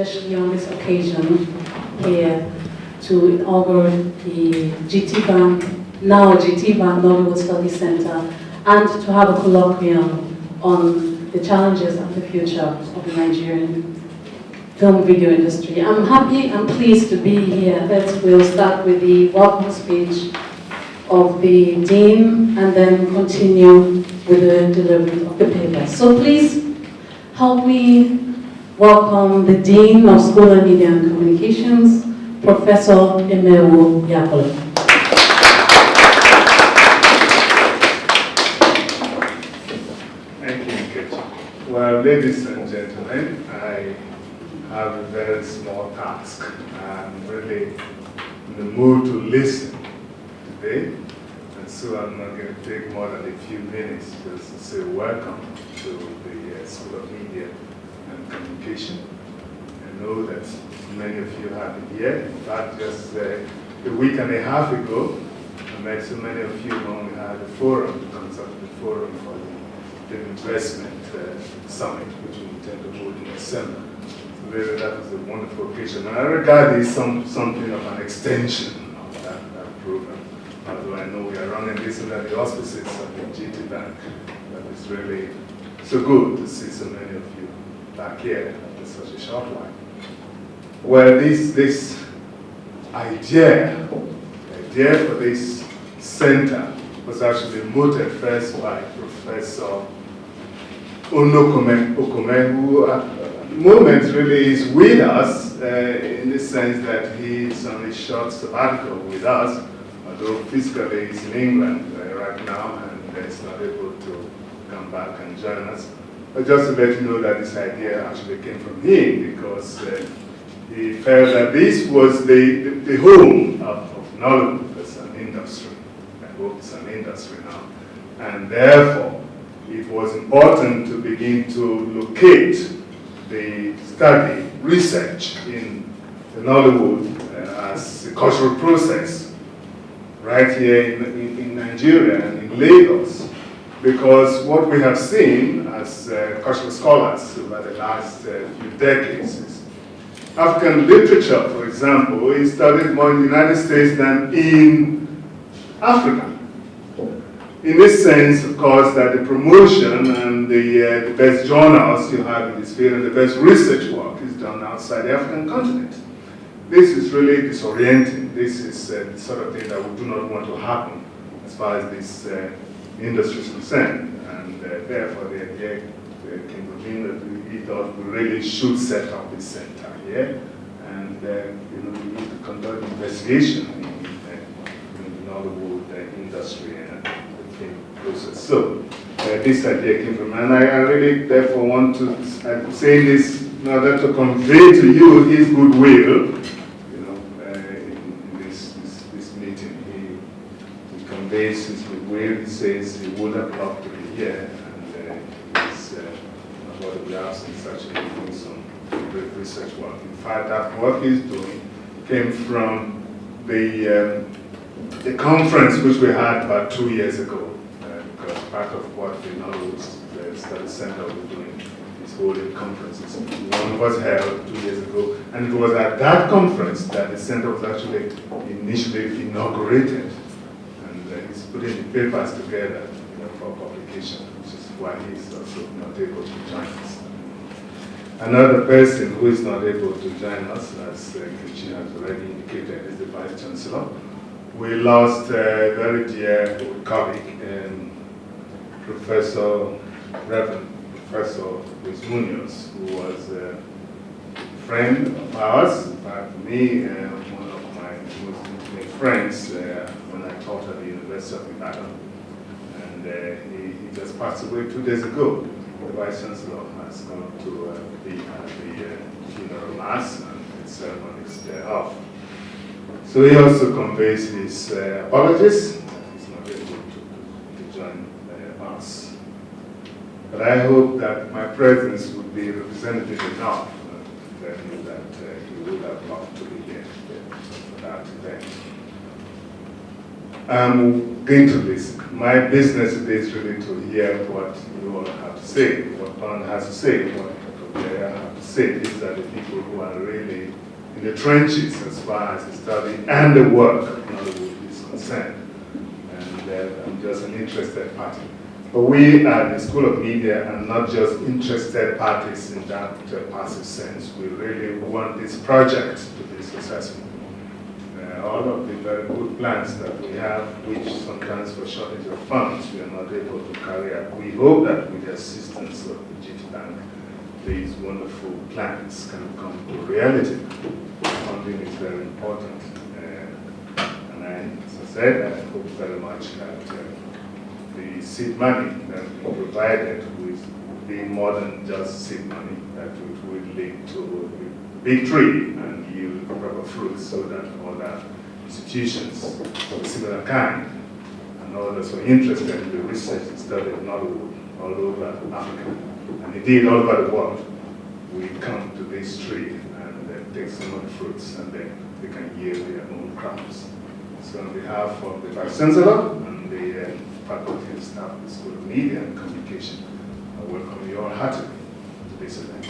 Especially on this occasion here to inaugurate the now GTB Nollywood Studies Centre, and to have a colloquium on the challenges and the future of the Nigerian film video industry. I'm happy and pleased to be here. We'll start with the welcome speech of the Dean and then continue with the delivery of the paper. So please help me welcome the Dean of School of Media and Communications, Professor Emeruwa. Thank you, Ikechukwu. Well, ladies and gentlemen, I have a very small task. I'm really in the mood to listen today, and so I'm not going to take more than a few minutes just to say welcome to the School of Media and Communication. I know that many of you have been here. In fact, just a week and a half ago, I met so many of you when we had a forum, the consultative forum for the investment summit, which we intend to hold in December. So really, that was a wonderful occasion. And I regard this something of an extension of that program. Although I know we are running this under the auspices of the GT Bank, but it's really so good to see so many of you back here after such a short while. Well, this idea for this center was actually mooted first by Professor Okome, who at the moment really is with us in the sense that he's on a short sabbatical with us, although physically he's in England right now and is not able to come back and join us. But just to let you know that this idea actually came from him, because he felt that this was the home of Nollywood as an industry. I hope it's an industry now. And therefore, it was important to begin to locate the study, research in the Nollywood as a cultural process right here in Nigeria and in Lagos. Because what we have seen as cultural scholars over the last few decades is African literature, for example, is studied more in the United States than in Africa. In this sense, of course, that the promotion and the best journals you have in this field and the best research work is done outside the African continent. This is really disorienting. This is the sort of thing that we do not want to happen as far as this industry is concerned. And therefore, the idea came from him that we thought we really should set up this center here. And we need to conduct investigation in the Nollywood industry and the film process. So this idea came from him. And I really therefore want to say this in order to convey to you his goodwill. In this meeting, he conveys his goodwill. He says he would have loved to be here, and he's about to be absent, actually doing some great research work. In fact, that work he's doing came from the conference which we had about 2 years ago, because part of what the Nollywood Studies Centre was doing is holding conferences. One was held 2 years ago, and it was at that conference that the center was actually initially inaugurated. And he's putting the papers together for publication, which is why he's also not able to join us. Another person who is not able to join us, as Kichi has already indicated, is the Vice Chancellor. We lost a very dear colleague, Reverend Professor Luis Munoz, who was a friend of ours. In fact, me, one of my most intimate friends when I taught at the University of Ibadan. And he just passed away 2 days ago. The Vice Chancellor has come to be at the funeral. Mass and its ceremonies thereof. So he also conveys his apologies that he's not able to join us. But I hope that my presence would be representative enough to tell you that he would have loved to be here for that event. I'm going to listen. My business today is really to hear what you all have to say, what Bond has to say, what Obiaya have to say. These are the people who are really in the trenches as far as the study and the work of Nollywood is concerned. And I'm just an interested party. But we at the School of Media are not just interested parties in that passive sense. We really want this project to be successful. All of the very good plans that we have, which sometimes for shortage of funds, we are not able to carry out. We hope that with the assistance of the GT Bank, these wonderful plans can come to reality. Funding is very important. And as I said, I hope very much that the seed money that we provided will be more than just seed money, that it will lead to a big tree and yield proper fruits so that other institutions of a similar kind and others who are interested in the research and study of Nollywood all over Africa and indeed all over the world will come to this tree and take some of the fruits and then they can yield their own crops. So on behalf of the Vice Chancellor and the faculty and staff of the School of Media and Communication, I welcome you all heartily to this event.